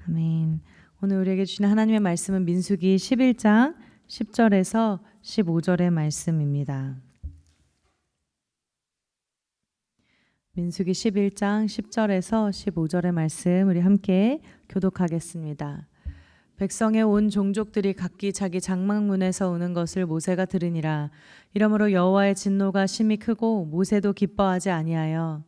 아멘. 오늘 우리에게 주신 하나님의 말씀은 민수기 11장 10절에서 15절의 말씀입니다. 민수기 11장 10절에서 15절의 말씀 우리 함께 교독하겠습니다. 백성의 온 종족들이 각기 자기 장막문에서 우는 것을 모세가 들으니라. 이러므로 여호와의 진노가 심히 크고 모세도 기뻐하지 아니하여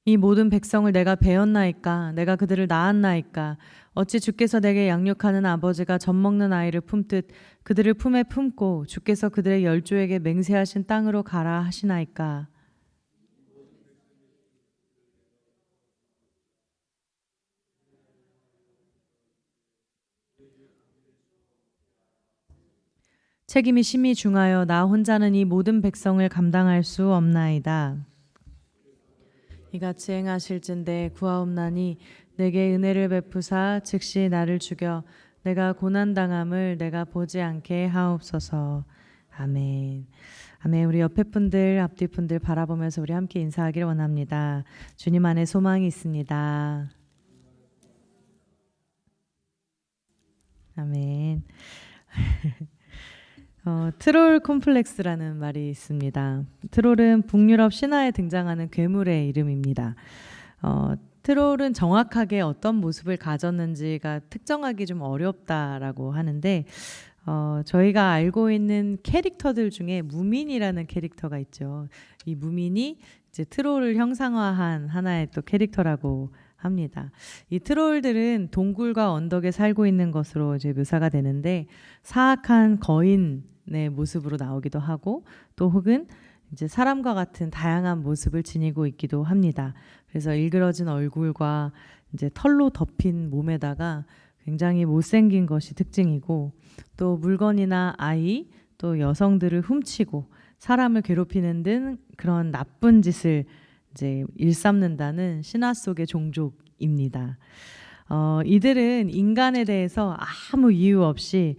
이 모든 백성을 내가 배었나이까? 내가 그들을 낳았나이까? 어찌 주께서 내게 양육하는 아버지가 젖먹는 아이를 품듯 그들을 품에 품고 주께서 그들의 열조에게 맹세하신 땅으로 가라 하시나이까? 책임이 심히 중하여 나 혼자는 이 모든 백성을 감당할 수 없나이다. 이같이 행하실진대 구하옵나니 내게 은혜를 베푸사 즉시 나를 죽여 내가 고난당함을 내가 보지 않게 하옵소서. 아멘. 아멘. 우리 옆에 분들 앞뒤 분들 바라보면서 우리 함께 인사하기를 원합니다. 주님 안에 소망이 있습니다. 아멘. 트롤 콤플렉스라는 말이 있습니다. 트롤은 북유럽 신화에 등장하는 괴물의 이름입니다. 트롤은 정확하게 어떤 모습을 가졌는지가 특정하기 좀 어렵다라고 하는데 저희가 알고 있는 캐릭터들 중에 무민이라는 캐릭터가 있죠. 이 무민이 이제 트롤을 형상화한 하나의 또 캐릭터라고 합니다. 이 트롤들은 동굴과 언덕에 살고 있는 것으로 이제 묘사가 되는데 사악한 거인의 모습으로 나오기도 하고 또 혹은 이제 사람과 같은 다양한 모습을 지니고 있기도 합니다. 그래서 일그러진 얼굴과 이제 털로 덮인 몸에다가 굉장히 못생긴 것이 특징이고 또 물건이나 아이 또 여성들을 훔치고 사람을 괴롭히는 등 그런 나쁜 짓을 이제 일삼는다는 신화 속의 종족입니다. 이들은 인간에 대해서 아무 이유 없이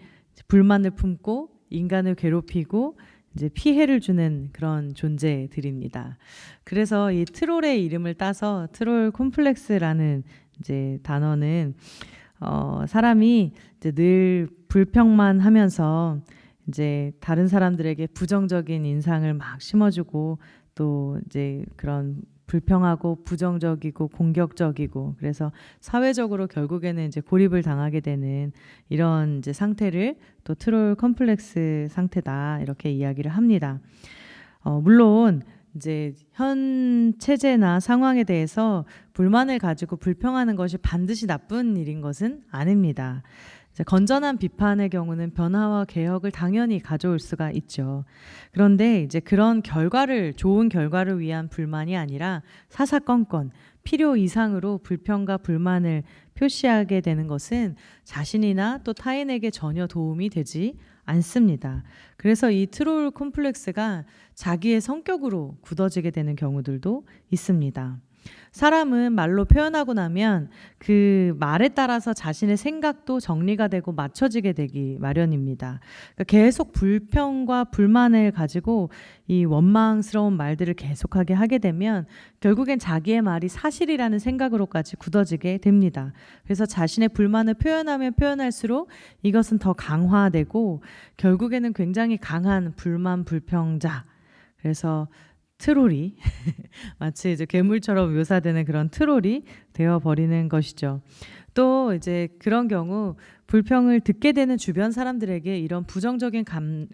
불만을 품고 인간을 괴롭히고 이제 피해를 주는 그런 존재들입니다. 그래서 이 트롤의 이름을 따서 트롤 콤플렉스라는 이제 단어는 사람이 이제 늘 불평만 하면서 이제 다른 사람들에게 부정적인 인상을 막 심어주고 또 이제 그런 불평하고 부정적이고 공격적이고 그래서 사회적으로 결국에는 이제 고립을 당하게 되는 이런 이제 상태를 또 트롤 컴플렉스 상태다 이렇게 이야기를 합니다. 물론 이제 현 체제나 상황에 대해서 불만을 가지고 불평하는 것이 반드시 나쁜 일인 것은 아닙니다. 건전한 비판의 경우는 변화와 개혁을 당연히 가져올 수가 있죠. 그런데 이제 그런 좋은 결과를 위한 불만이 아니라 사사건건 필요 이상으로 불평과 불만을 표시하게 되는 것은 자신이나 또 타인에게 전혀 도움이 되지 않습니다. 그래서 이 트롤 콤플렉스가 자기의 성격으로 굳어지게 되는 경우들도 있습니다. 사람은 말로 표현하고 나면 그 말에 따라서 자신의 생각도 정리가 되고 맞춰지게 되기 마련입니다. 그러니까 계속 불평과 불만을 가지고 이 원망스러운 말들을 계속하게 하게 되면 결국엔 자기의 말이 사실이라는 생각으로까지 굳어지게 됩니다. 그래서 자신의 불만을 표현하면 표현할수록 이것은 더 강화되고 결국에는 굉장히 강한 불만 불평자. 그래서 트롤이 마치 이제 괴물처럼 묘사되는 그런 트롤이 되어 버리는 것이죠. 또 이제 그런 경우 불평을 듣게 되는 주변 사람들에게 이런 부정적인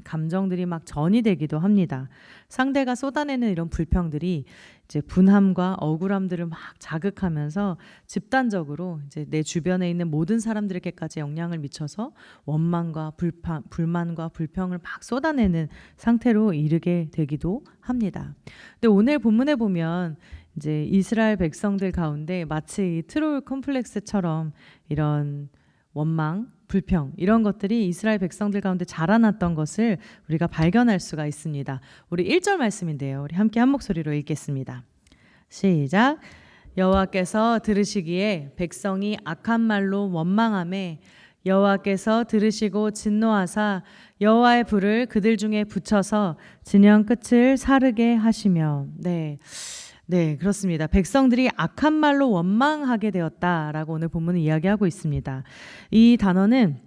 감정들이 막 전이되기도 합니다. 상대가 쏟아내는 이런 불평들이 이제 분함과 억울함들을 막 자극하면서 집단적으로 이제 내 주변에 있는 모든 사람들에게까지 영향을 미쳐서 원망과 불만과 불평을 막 쏟아내는 상태로 이르게 되기도 합니다. 근데 오늘 본문에 보면 이제 이스라엘 백성들 가운데 마치 트롤 컴플렉스처럼 이런 원망, 불평 이런 것들이 이스라엘 백성들 가운데 자라났던 것을 우리가 발견할 수가 있습니다. 우리 1절 말씀인데요. 우리 함께 한 목소리로 읽겠습니다. 시작. 여호와께서 들으시기에 백성이 악한 말로 원망하매 여호와께서 들으시고 진노하사 여호와의 불을 그들 중에 붙여서 진영 끝을 사르게 하시며. 네, 그렇습니다. 백성들이 악한 말로 원망하게 되었다라고 오늘 본문은 이야기하고 있습니다. 이 단어는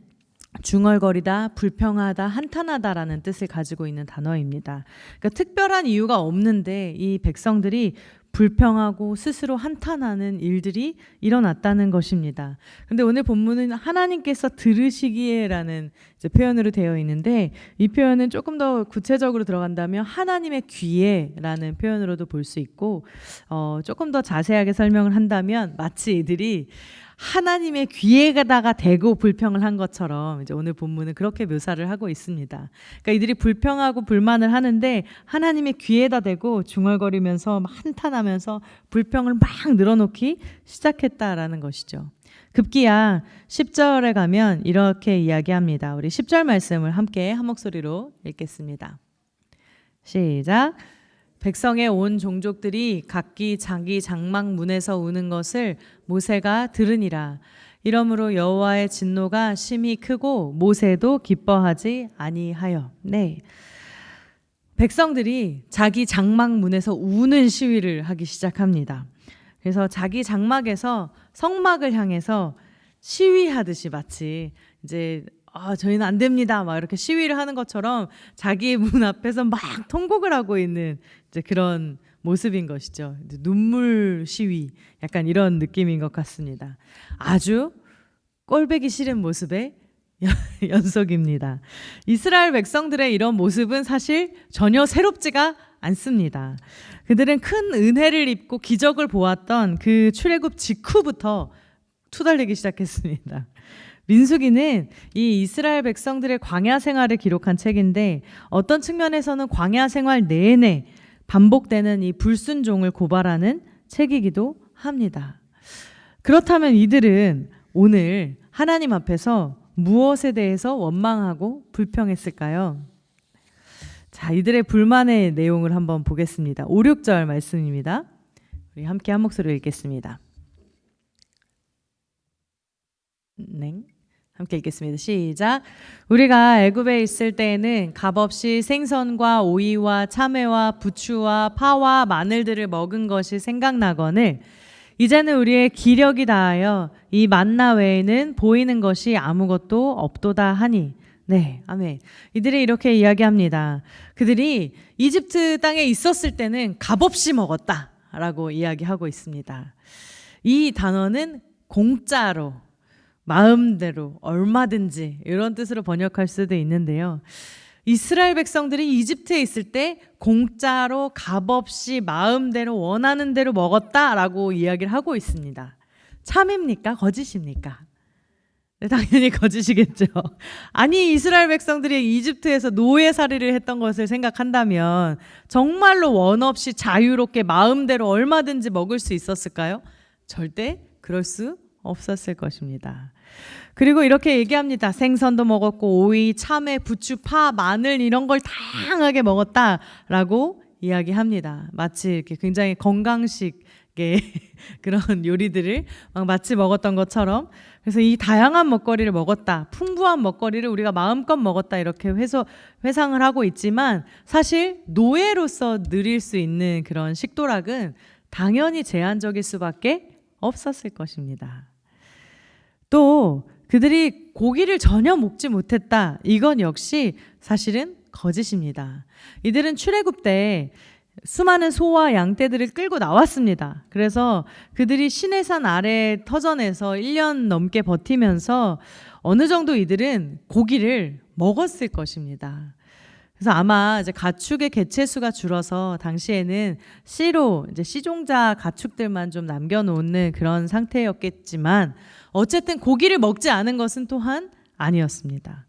중얼거리다, 불평하다, 한탄하다라는 뜻을 가지고 있는 단어입니다. 그러니까 특별한 이유가 없는데 이 백성들이 불평하고 스스로 한탄하는 일들이 일어났다는 것입니다. 근데 오늘 본문은 하나님께서 들으시기에라는 표현으로 되어 있는데, 이 표현은 조금 더 구체적으로 들어간다면 하나님의 귀에라는 표현으로도 볼 수 있고, 조금 더 자세하게 설명을 한다면 마치 이들이 하나님의 귀에다가 대고 불평을 한 것처럼 이제 오늘 본문은 그렇게 묘사를 하고 있습니다. 그러니까 이들이 불평하고 불만을 하는데 하나님의 귀에다 대고 중얼거리면서 한탄하면서 불평을 막 늘어놓기 시작했다라는 것이죠. 급기야 10절에 가면 이렇게 이야기합니다. 우리 10절 말씀을 함께 한 목소리로 읽겠습니다. 시작. 백성의 온 종족들이 각기 자기 장막 문에서 우는 것을 모세가 들으니라. 이러므로 여호와의 진노가 심히 크고 모세도 기뻐하지 아니하여. 네, 백성들이 자기 장막 문에서 우는 시위를 하기 시작합니다. 그래서 자기 장막에서 성막을 향해서 시위하듯이 마치 이제 저희는 안 됩니다 막 이렇게 시위를 하는 것처럼 자기 문 앞에서 막 통곡을 하고 있는 이제 그런 모습인 것이죠. 눈물 시위, 약간 이런 느낌인 것 같습니다. 아주 꼴보기 싫은 모습의 연속입니다. 이스라엘 백성들의 이런 모습은 사실 전혀 새롭지가 않습니다. 그들은 큰 은혜를 입고 기적을 보았던 그 출애굽 직후부터 투덜대기 시작했습니다. 민수기는 이 이스라엘 백성들의 광야 생활을 기록한 책인데, 어떤 측면에서는 광야 생활 내내 반복되는 이 불순종을 고발하는 책이기도 합니다. 그렇다면 이들은 오늘 하나님 앞에서 무엇에 대해서 원망하고 불평했을까요? 자, 이들의 불만의 내용을 한번 보겠습니다. 5, 6절 말씀입니다. 우리 함께 한 목소리로 읽겠습니다. 네, 함께 읽겠습니다. 시작. 우리가 애굽에 있을 때에는 값없이 생선과 오이와 참외와 부추와 파와 마늘들을 먹은 것이 생각나거늘 이제는 우리의 기력이 다하여 이 만나 외에는 보이는 것이 아무것도 없도다 하니. 네, 아멘. 이들이 이렇게 이야기합니다. 그들이 이집트 땅에 있었을 때는 값없이 먹었다라고 이야기하고 있습니다. 이 단어는 공짜로, 마음대로, 얼마든지 이런 뜻으로 번역할 수도 있는데요. 이스라엘 백성들이 이집트에 있을 때 공짜로, 값없이, 마음대로, 원하는 대로 먹었다라고 이야기를 하고 있습니다. 참입니까? 거짓입니까? 네, 당연히 거짓이겠죠. 아니, 이스라엘 백성들이 이집트에서 노예살이를 했던 것을 생각한다면 정말로 원 없이 자유롭게 마음대로 얼마든지 먹을 수 있었을까요? 절대 그럴 수 없었을 것입니다. 그리고 이렇게 얘기합니다. 생선도 먹었고 오이, 참외, 부추, 파, 마늘 이런 걸 다양하게 먹었다라고 이야기합니다. 마치 이렇게 굉장히 건강식의 그런 요리들을 막 마치 먹었던 것처럼. 그래서 이 다양한 먹거리를 먹었다, 풍부한 먹거리를 우리가 마음껏 먹었다, 이렇게 회상을 하고 있지만 사실 노예로서 누릴 수 있는 그런 식도락은 당연히 제한적일 수밖에 없었을 것입니다. 또 그들이 고기를 전혀 먹지 못했다, 이건 역시 사실은 거짓입니다. 이들은 출애굽 때 수많은 소와 양떼들을 끌고 나왔습니다. 그래서 그들이 시내산 아래 터전에서 1년 넘게 버티면서 어느 정도 이들은 고기를 먹었을 것입니다. 그래서 아마 이제 가축의 개체수가 줄어서 당시에는 씨로 이제 씨종자 가축들만 좀 남겨놓는 그런 상태였겠지만 어쨌든 고기를 먹지 않은 것은 또한 아니었습니다.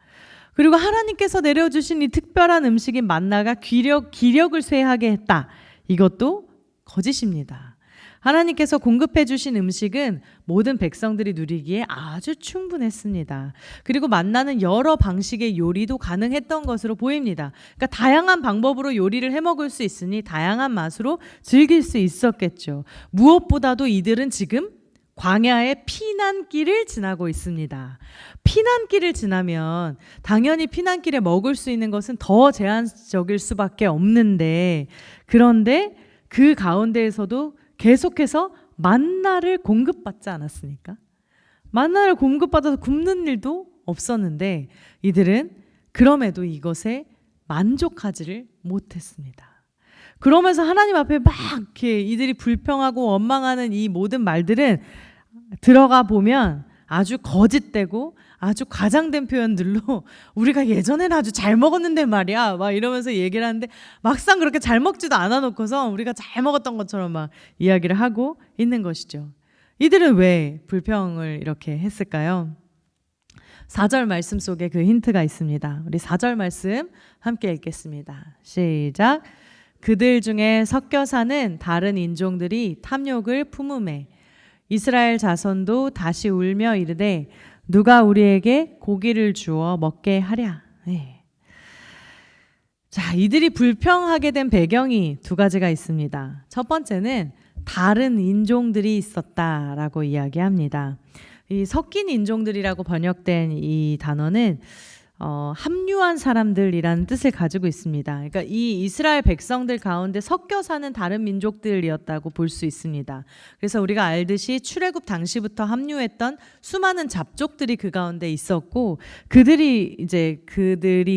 그리고 하나님께서 내려주신 이 특별한 음식인 만나가 기력을 쇠하게 했다, 이것도 거짓입니다. 하나님께서 공급해 주신 음식은 모든 백성들이 누리기에 아주 충분했습니다. 그리고 만나는 여러 방식의 요리도 가능했던 것으로 보입니다. 그러니까 다양한 방법으로 요리를 해 먹을 수 있으니 다양한 맛으로 즐길 수 있었겠죠. 무엇보다도 이들은 지금 광야의 피난길을 지나고 있습니다. 피난길을 지나면 당연히 피난길에 먹을 수 있는 것은 더 제한적일 수밖에 없는데, 그런데 그 가운데에서도 계속해서 만나를 공급받지 않았습니까? 만나를 공급받아서 굶는 일도 없었는데 이들은 그럼에도 이것에 만족하지를 못했습니다. 그러면서 하나님 앞에 막 이렇게 이들이 불평하고 원망하는 이 모든 말들은 들어가 보면 아주 거짓되고 아주 과장된 표현들로 우리가 예전에는 아주 잘 먹었는데 말이야 막 이러면서 얘기를 하는데 막상 그렇게 잘 먹지도 않아 놓고서 우리가 잘 먹었던 것처럼 막 이야기를 하고 있는 것이죠. 이들은 왜 불평을 이렇게 했을까요? 4절 말씀 속에 그 힌트가 있습니다. 우리 4절 말씀 함께 읽겠습니다. 시작. 그들 중에 섞여 사는 다른 인종들이 탐욕을 품음에 이스라엘 자손도 다시 울며 이르되 누가 우리에게 고기를 주어 먹게 하랴. 네. 자, 이들이 불평하게 된 배경이 두 가지가 있습니다. 첫 번째는 다른 인종들이 있었다라고 이야기합니다. 이 섞인 인종들이라고 번역된 이 단어는 합류한 사람들이라는 뜻을 가지고 있습니다. 그러니까 이 이스라엘 백성들 가운데 섞여 사는 다른 민족들이었다고 볼 수 있습니다. 그래서 우리가 알듯이 출애굽 당시부터 합류했던 수많은 잡족들이 그 가운데 있었고 그들이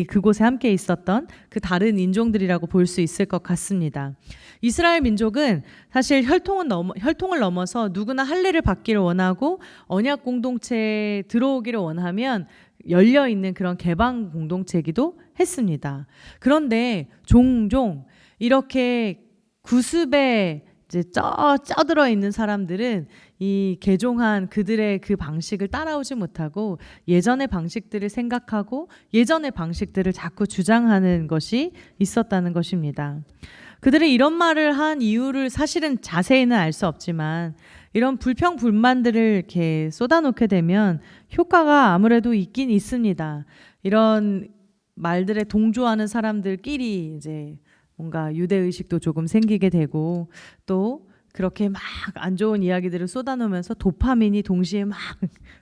그곳에 함께 있었던 그 다른 인종들이라고 볼 수 있을 것 같습니다. 이스라엘 민족은 사실 혈통을 넘어서 누구나 할례를 받기를 원하고 언약 공동체에 들어오기를 원하면 열려 있는 그런 개방 공동체이기도 했습니다. 그런데 종종 이렇게 구습에 쪄들어 있는 사람들은 이 개종한 그들의 그 방식을 따라오지 못하고 예전의 방식들을 생각하고 예전의 방식들을 자꾸 주장하는 것이 있었다는 것입니다. 그들이 이런 말을 한 이유를 사실은 자세히는 알 수 없지만 이런 불평 불만들을 이렇게 쏟아놓게 되면 효과가 아무래도 있긴 있습니다. 이런 말들에 동조하는 사람들끼리 이제 뭔가 유대 의식도 조금 생기게 되고 또 그렇게 막 안 좋은 이야기들을 쏟아놓으면서 도파민이 동시에 막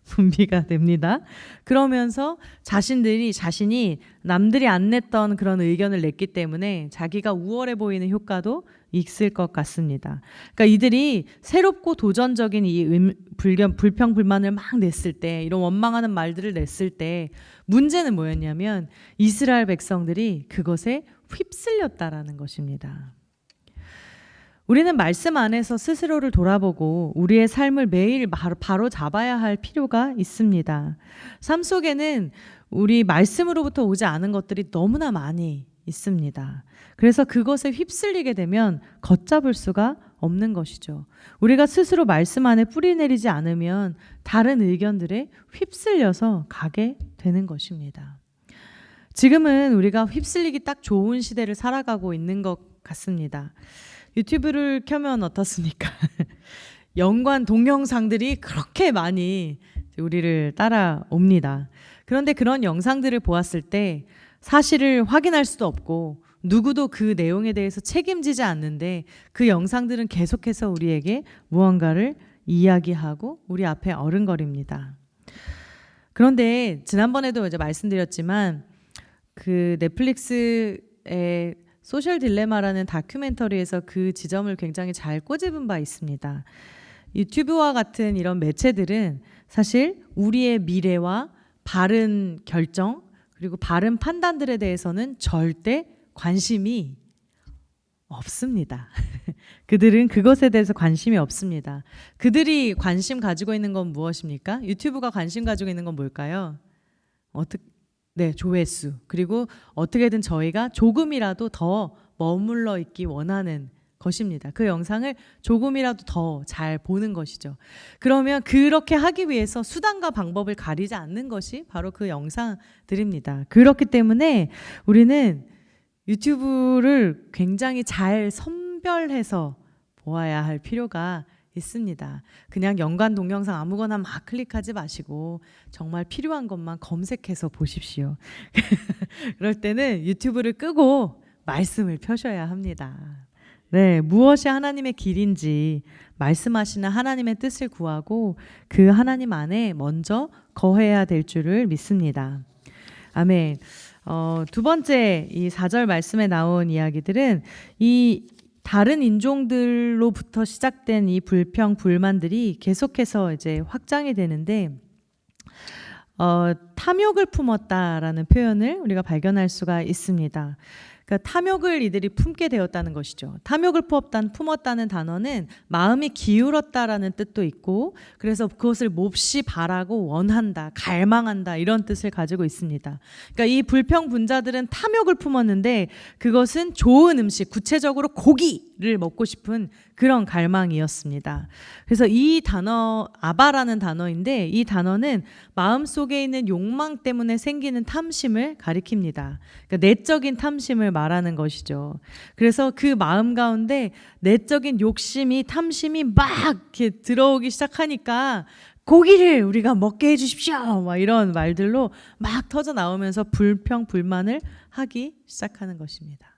분비가 됩니다. 그러면서 자신이 남들이 안 냈던 그런 의견을 냈기 때문에 자기가 우월해 보이는 효과도 있을 것 같습니다. 그러니까 이들이 새롭고 도전적인 이 불평 불만을 막 냈을 때, 이런 원망하는 말들을 냈을 때 문제는 뭐였냐면 이스라엘 백성들이 그것에 휩쓸렸다라는 것입니다. 우리는 말씀 안에서 스스로를 돌아보고 우리의 삶을 매일 바로 잡아야 할 필요가 있습니다. 삶 속에는 우리 말씀으로부터 오지 않은 것들이 너무나 많이 있습니다. 그래서 그것에 휩쓸리게 되면 걷잡을 수가 없는 것이죠. 우리가 스스로 말씀 안에 뿌리 내리지 않으면 다른 의견들에 휩쓸려서 가게 되는 것입니다. 지금은 우리가 휩쓸리기 딱 좋은 시대를 살아가고 있는 것 같습니다. 유튜브를 켜면 어떻습니까? 연관 동영상들이 그렇게 많이 우리를 따라옵니다. 그런데 그런 영상들을 보았을 때 사실을 확인할 수도 없고 누구도 그 내용에 대해서 책임지지 않는데 그 영상들은 계속해서 우리에게 무언가를 이야기하고 우리 앞에 어른거립니다. 그런데 지난번에도 이제 말씀드렸지만 그 넷플릭스의 소셜 딜레마라는 다큐멘터리에서 그 지점을 굉장히 잘 꼬집은 바 있습니다. 유튜브와 같은 이런 매체들은 사실 우리의 미래와 바른 결정 그리고 바른 판단들에 대해서는 절대 관심이 없습니다. 그들은 그것에 대해서 관심이 없습니다. 그들이 관심 가지고 있는 건 무엇입니까? 유튜브가 관심 가지고 있는 건 뭘까요? 조회수. 그리고 어떻게든 저희가 조금이라도 더 머물러 있기 원하는 것입니다. 그 영상을 조금이라도 더 잘 보는 것이죠. 그러면 그렇게 하기 위해서 수단과 방법을 가리지 않는 것이 바로 그 영상들입니다. 그렇기 때문에 우리는 유튜브를 굉장히 잘 선별해서 보아야 할 필요가 있습니다. 그냥 연관 동영상 아무거나 막 클릭하지 마시고 정말 필요한 것만 검색해서 보십시오. 그럴 때는 유튜브를 끄고 말씀을 펴셔야 합니다. 네, 무엇이 하나님의 길인지 말씀하시는 하나님의 뜻을 구하고 그 하나님 안에 먼저 거해야 될 줄을 믿습니다. 아멘. 두 번째 이 4절 말씀에 나온 이야기들은 이 다른 인종들로부터 시작된 이 불평, 불만들이 계속해서 이제 확장이 되는데 탐욕을 품었다라는 표현을 우리가 발견할 수가 있습니다. 그러니까 탐욕을 이들이 품게 되었다는 것이죠. 탐욕을 품었다는 단어는 마음이 기울었다라는 뜻도 있고, 그래서 그것을 몹시 바라고 원한다, 갈망한다 이런 뜻을 가지고 있습니다. 그러니까 이 불평분자들은 탐욕을 품었는데 그것은 좋은 음식, 구체적으로 고기를 먹고 싶은 그런 갈망이었습니다. 그래서 이 단어 아바라는 단어인데 이 단어는 마음속에 있는 욕망 때문에 생기는 탐심을 가리킵니다. 그러니까 내적인 탐심을 말하는 것이죠. 그래서 그 마음 가운데 내적인 욕심이 탐심이 막 이렇게 들어오기 시작하니까 고기를 우리가 먹게 해주십시오 막 이런 말들로 막 터져 나오면서 불평 불만을 하기 시작하는 것입니다.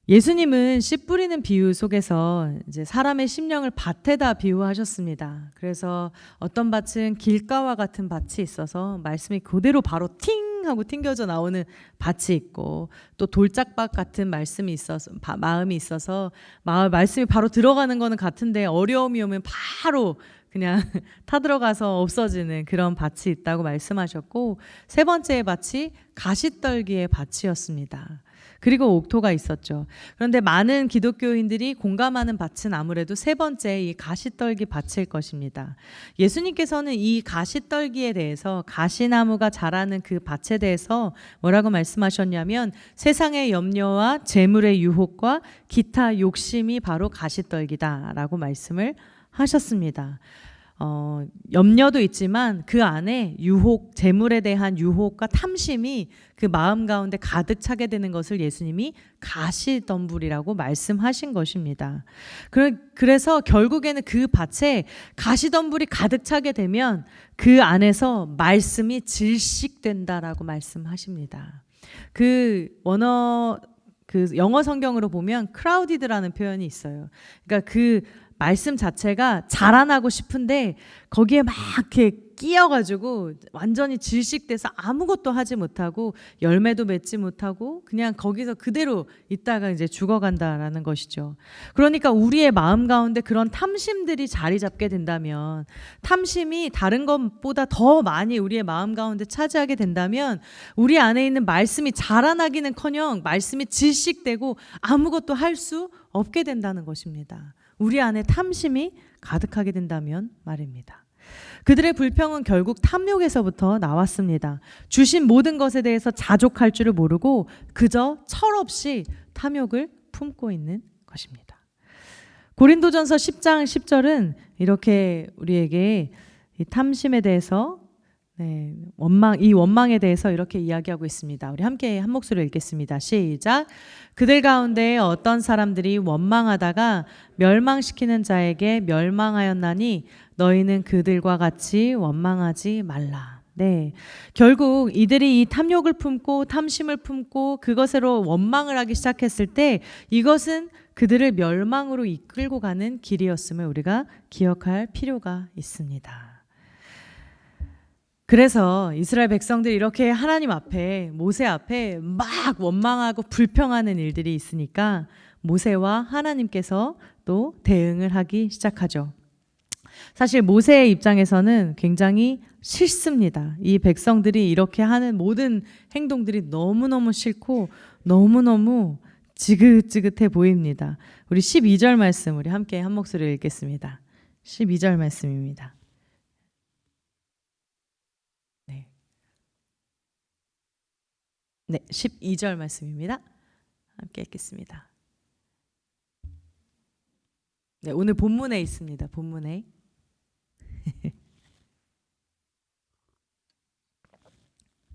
예수님은 씨 뿌리는 비유 속에서 이제 사람의 심령을 밭에다 비유하셨습니다. 그래서 어떤 밭은 길가와 같은 밭이 있어서 말씀이 그대로 바로 팅 하고 튕겨져 나오는 밭이 있고, 또 돌짝밭 같은 말씀이 있어서 마음이 있어서 말씀이 바로 들어가는 거는 같은데 어려움이 오면 바로 그냥 타들어가서 없어지는 그런 밭이 있다고 말씀하셨고, 세 번째의 밭이 가시떨기의 밭이었습니다. 그리고 옥토가 있었죠. 그런데 많은 기독교인들이 공감하는 밭은 아무래도 세 번째 이 가시떨기 밭일 것입니다. 예수님께서는 이 가시떨기에 대해서, 가시나무가 자라는 그 밭에 대해서 뭐라고 말씀하셨냐면 세상의 염려와 재물의 유혹과 기타 욕심이 바로 가시떨기다라고 말씀을 하셨습니다. 염려도 있지만 그 안에 유혹, 재물에 대한 유혹과 탐심이 그 마음 가운데 가득 차게 되는 것을 예수님이 가시덤불이라고 말씀하신 것입니다. 그래서 결국에는 그 밭에 가시덤불이 가득 차게 되면 그 안에서 말씀이 질식된다라고 말씀하십니다. 그 영어 성경으로 보면 crowded라는 표현이 있어요. 그러니까 그 말씀 자체가 자라나고 싶은데 거기에 막 이렇게 끼어가지고 완전히 질식돼서 아무것도 하지 못하고 열매도 맺지 못하고 그냥 거기서 그대로 있다가 이제 죽어간다라는 것이죠. 그러니까 우리의 마음 가운데 그런 탐심들이 자리 잡게 된다면, 탐심이 다른 것보다 더 많이 우리의 마음 가운데 차지하게 된다면 우리 안에 있는 말씀이 자라나기는커녕 말씀이 질식되고 아무것도 할 수 없게 된다는 것입니다. 우리 안에 탐심이 가득하게 된다면 말입니다. 그들의 불평은 결국 탐욕에서부터 나왔습니다. 주신 모든 것에 대해서 자족할 줄을 모르고 그저 철없이 탐욕을 품고 있는 것입니다. 고린도전서 10장 10절은 이렇게 우리에게 이 탐심에 대해서, 이 원망에 대해서 이렇게 이야기하고 있습니다. 우리 함께 한 목소리로 읽겠습니다. 시작. 그들 가운데 어떤 사람들이 원망하다가 멸망시키는 자에게 멸망하였나니 너희는 그들과 같이 원망하지 말라. 네, 결국 이들이 이 탐욕을 품고 탐심을 품고 그것으로 원망을 하기 시작했을 때 이것은 그들을 멸망으로 이끌고 가는 길이었음을 우리가 기억할 필요가 있습니다. 그래서 이스라엘 백성들이 이렇게 하나님 앞에, 모세 앞에 막 원망하고 불평하는 일들이 있으니까 모세와 하나님께서 또 대응을 하기 시작하죠. 사실 모세의 입장에서는 굉장히 싫습니다. 이 백성들이 이렇게 하는 모든 행동들이 너무너무 싫고 너무너무 지긋지긋해 보입니다. 우리 12절 말씀 우리 함께 한 목소리로 읽겠습니다. 12절 말씀입니다. 네, 12절 말씀입니다. 함께 읽겠습니다. 네, 오늘 본문에 있습니다. 본문에.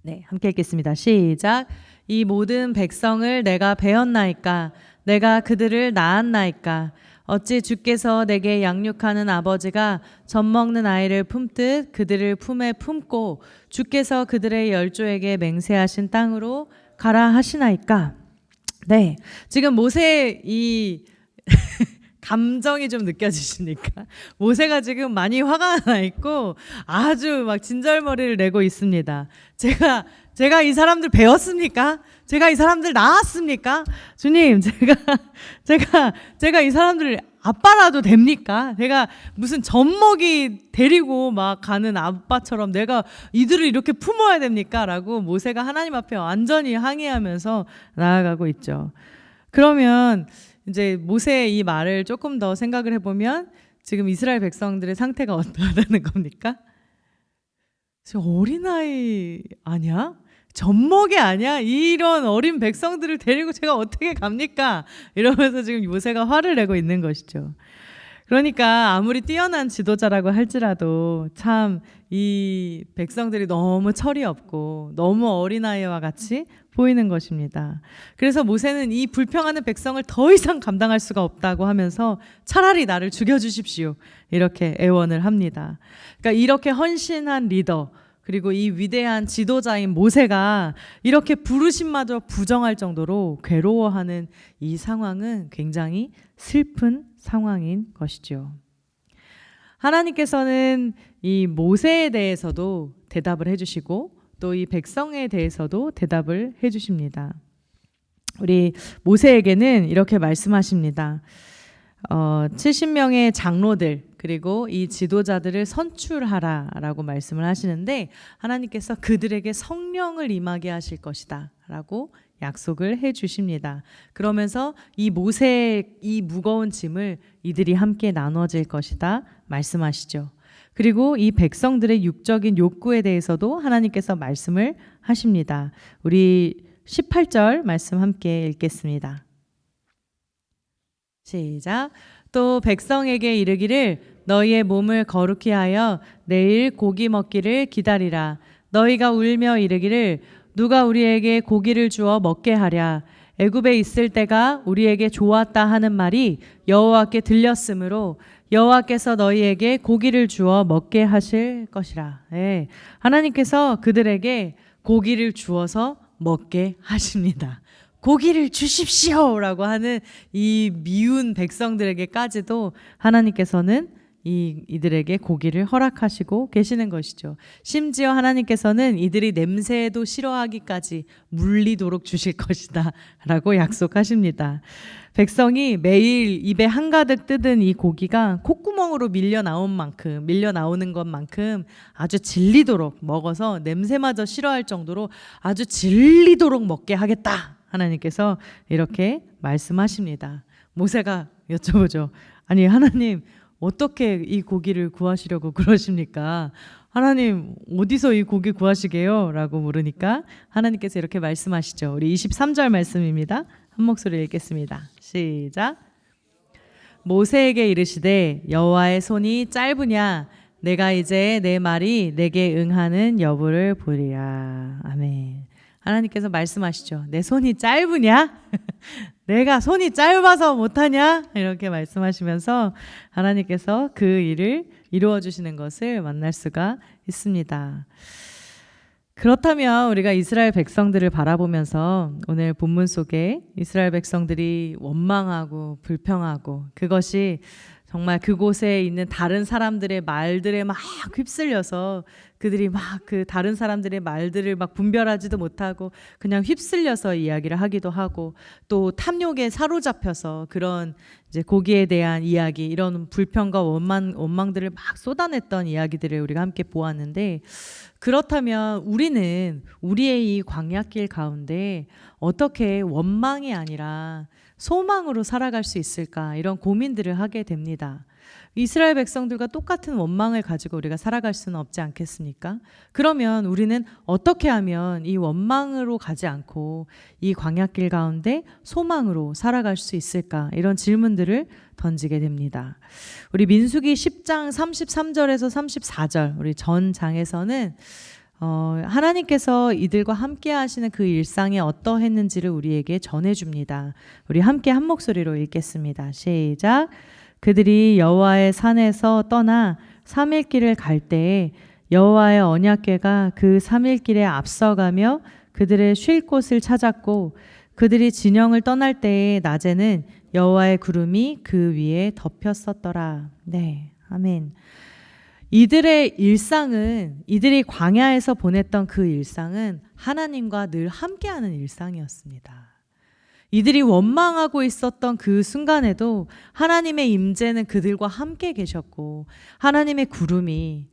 네, 함께 읽겠습니다. 시작. 이 모든 백성을 내가 배었나이까? 내가 그들을 낳았나이까? 어찌 주께서 내게 양육하는 아버지가 젖 먹는 아이를 품듯 그들을 품에 품고 주께서 그들의 열조에게 맹세하신 땅으로 가라 하시나이까. 네, 지금 모세의 이 감정이 좀 느껴지십니까? 모세가 지금 많이 화가 나 있고 아주 막 진절머리를 내고 있습니다. 제가 이 사람들 배웠습니까? 제가 이 사람들 낳았습니까? 주님, 제가 이 사람들 아빠라도 됩니까? 내가 무슨 젖먹이 데리고 막 가는 아빠처럼 내가 이들을 이렇게 품어야 됩니까? 라고 모세가 하나님 앞에 완전히 항의하면서 나아가고 있죠. 그러면 이제 모세의 이 말을 조금 더 생각을 해보면 지금 이스라엘 백성들의 상태가 어떠하다는 겁니까? 지금 어린아이 아니야? 젖먹이 아니야? 이런 어린 백성들을 데리고 제가 어떻게 갑니까? 이러면서 지금 모세가 화를 내고 있는 것이죠. 그러니까 아무리 뛰어난 지도자라고 할지라도 참 이 백성들이 너무 철이 없고 너무 어린아이와 같이 보이는 것입니다. 그래서 모세는 이 불평하는 백성을 더 이상 감당할 수가 없다고 하면서 차라리 나를 죽여주십시오. 이렇게 애원을 합니다. 그러니까 이렇게 헌신한 리더 그리고 이 위대한 지도자인 모세가 이렇게 부르심마저 부정할 정도로 괴로워하는 이 상황은 굉장히 슬픈 상황인 것이죠. 하나님께서는 이 모세에 대해서도 대답을 해주시고 또 이 백성에 대해서도 대답을 해주십니다. 우리 모세에게는 이렇게 말씀하십니다. 70명의 장로들 그리고 이 지도자들을 선출하라 라고 말씀을 하시는데 하나님께서 그들에게 성령을 임하게 하실 것이다 라고 약속을 해 주십니다. 그러면서 이 모세의 이 무거운 짐을 이들이 함께 나눠질 것이다 말씀하시죠. 그리고 이 백성들의 육적인 욕구에 대해서도 하나님께서 말씀을 하십니다. 우리 18절 말씀 함께 읽겠습니다. 시작. 또 백성에게 이르기를 너희의 몸을 거룩히 하여 내일 고기 먹기를 기다리라. 너희가 울며 이르기를 누가 우리에게 고기를 주어 먹게 하랴. 애굽에 있을 때가 우리에게 좋았다 하는 말이 여호와께 들렸으므로 여호와께서 너희에게 고기를 주어 먹게 하실 것이라. 네. 하나님께서 그들에게 고기를 주어서 먹게 하십니다. 고기를 주십시오라고 하는 이 미운 백성들에게까지도 하나님께서는 이들에게 고기를 허락하시고 계시는 것이죠. 심지어 하나님께서는 이들이 냄새도 싫어하기까지 물리도록 주실 것이다 라고 약속하십니다. 백성이 매일 입에 한가득 뜯은 이 고기가 콧구멍으로 밀려 나오는 것만큼 아주 질리도록 먹어서 냄새마저 싫어할 정도로 아주 질리도록 먹게 하겠다. 하나님께서 이렇게 말씀하십니다. 모세가 여쭤보죠. 아니 하나님 어떻게 이 고기를 구하시려고 그러십니까? 하나님 어디서 이 고기 구하시게요? 라고 물으니까 하나님께서 이렇게 말씀하시죠. 우리 23절 말씀입니다. 한 목소리 읽겠습니다. 시작. 모세에게 이르시되 여호와의 손이 짧으냐 내가 이제 내 말이 내게 응하는 여부를 보리라. 아멘. 하나님께서 말씀하시죠. 내 손이 짧으냐? 내가 손이 짧아서 못하냐? 이렇게 말씀하시면서 하나님께서 그 일을 이루어 주시는 것을 만날 수가 있습니다. 그렇다면 우리가 이스라엘 백성들을 바라보면서 오늘 본문 속에 이스라엘 백성들이 원망하고 불평하고 그것이 정말 그곳에 있는 다른 사람들의 말들에 막 휩쓸려서 그들이 막 그 다른 사람들의 말들을 막 분별하지도 못하고 그냥 휩쓸려서 이야기를 하기도 하고 또 탐욕에 사로잡혀서 그런 이제 고기에 대한 이야기 이런 불평과 원망들을 막 쏟아냈던 이야기들을 우리가 함께 보았는데 그렇다면 우리는 우리의 이 광야길 가운데 어떻게 원망이 아니라 소망으로 살아갈 수 있을까 이런 고민들을 하게 됩니다. 이스라엘 백성들과 똑같은 원망을 가지고 우리가 살아갈 수는 없지 않겠습니까? 그러면 우리는 어떻게 하면 이 원망으로 가지 않고 이 광야길 가운데 소망으로 살아갈 수 있을까? 이런 질문들을 던지게 됩니다. 우리 민수기 10장 33절에서 34절 우리 전 장에서는 하나님께서 이들과 함께 하시는 그 일상이 어떠했는지를 우리에게 전해줍니다. 우리 함께 한 목소리로 읽겠습니다. 시작. 그들이 여호와의 산에서 떠나 3일 길을 갈 때에 여호와의 언약궤가 그 3일 길에 앞서가며 그들의 쉴 곳을 찾았고 그들이 진영을 떠날 때에 낮에는 여호와의 구름이 그 위에 덮였었더라. 네, 아멘. 이들의 일상은, 이들이 광야에서 보냈던 그 일상은 하나님과 늘 함께하는 일상이었습니다. 이들이 원망하고 있었던 그 순간에도 하나님의 임재는 그들과 함께 계셨고 하나님의 구름이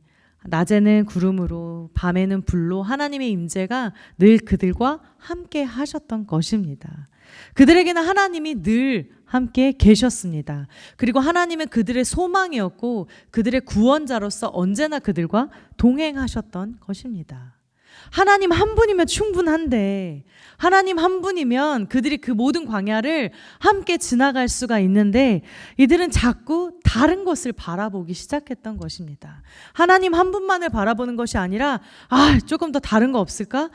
낮에는 구름으로 밤에는 불로 하나님의 임재가 늘 그들과 함께 하셨던 것입니다. 그들에게는 하나님이 늘 함께 계셨습니다. 그리고 하나님은 그들의 소망이었고 그들의 구원자로서 언제나 그들과 동행하셨던 것입니다. 하나님 한 분이면 충분한데 하나님 한 분이면 그들이 그 모든 광야를 함께 지나갈 수가 있는데 이들은 자꾸 다른 것을 바라보기 시작했던 것입니다. 하나님 한 분만을 바라보는 것이 아니라 조금 더 다른 거 없을까?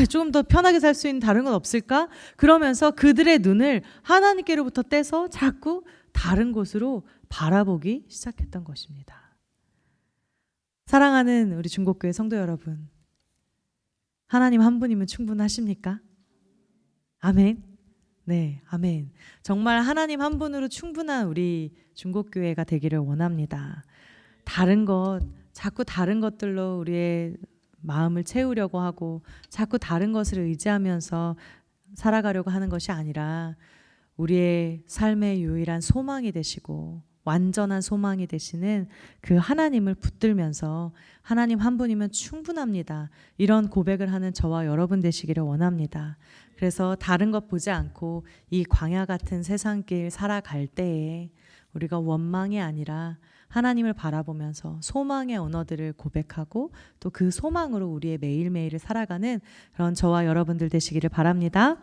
조금 더 편하게 살 수 있는 다른 건 없을까? 그러면서 그들의 눈을 하나님께로부터 떼서 자꾸 다른 곳으로 바라보기 시작했던 것입니다. 사랑하는 우리 중곡교회 성도 여러분, 하나님 한 분이면 충분하십니까? 아멘. 네, 아멘. 정말 하나님 한 분으로 충분한 우리 중곡교회가 되기를 원합니다. 자꾸 다른 것들로 우리의 마음을 채우려고 하고 자꾸 다른 것을 의지하면서 살아가려고 하는 것이 아니라 우리의 삶의 유일한 소망이 되시고 완전한 소망이 되시는 그 하나님을 붙들면서 하나님 한 분이면 충분합니다. 이런 고백을 하는 저와 여러분 되시기를 원합니다. 그래서 다른 것 보지 않고 이 광야 같은 세상길 살아갈 때에 우리가 원망이 아니라 하나님을 바라보면서 소망의 언어들을 고백하고 또 그 소망으로 우리의 매일매일을 살아가는 그런 저와 여러분들 되시기를 바랍니다.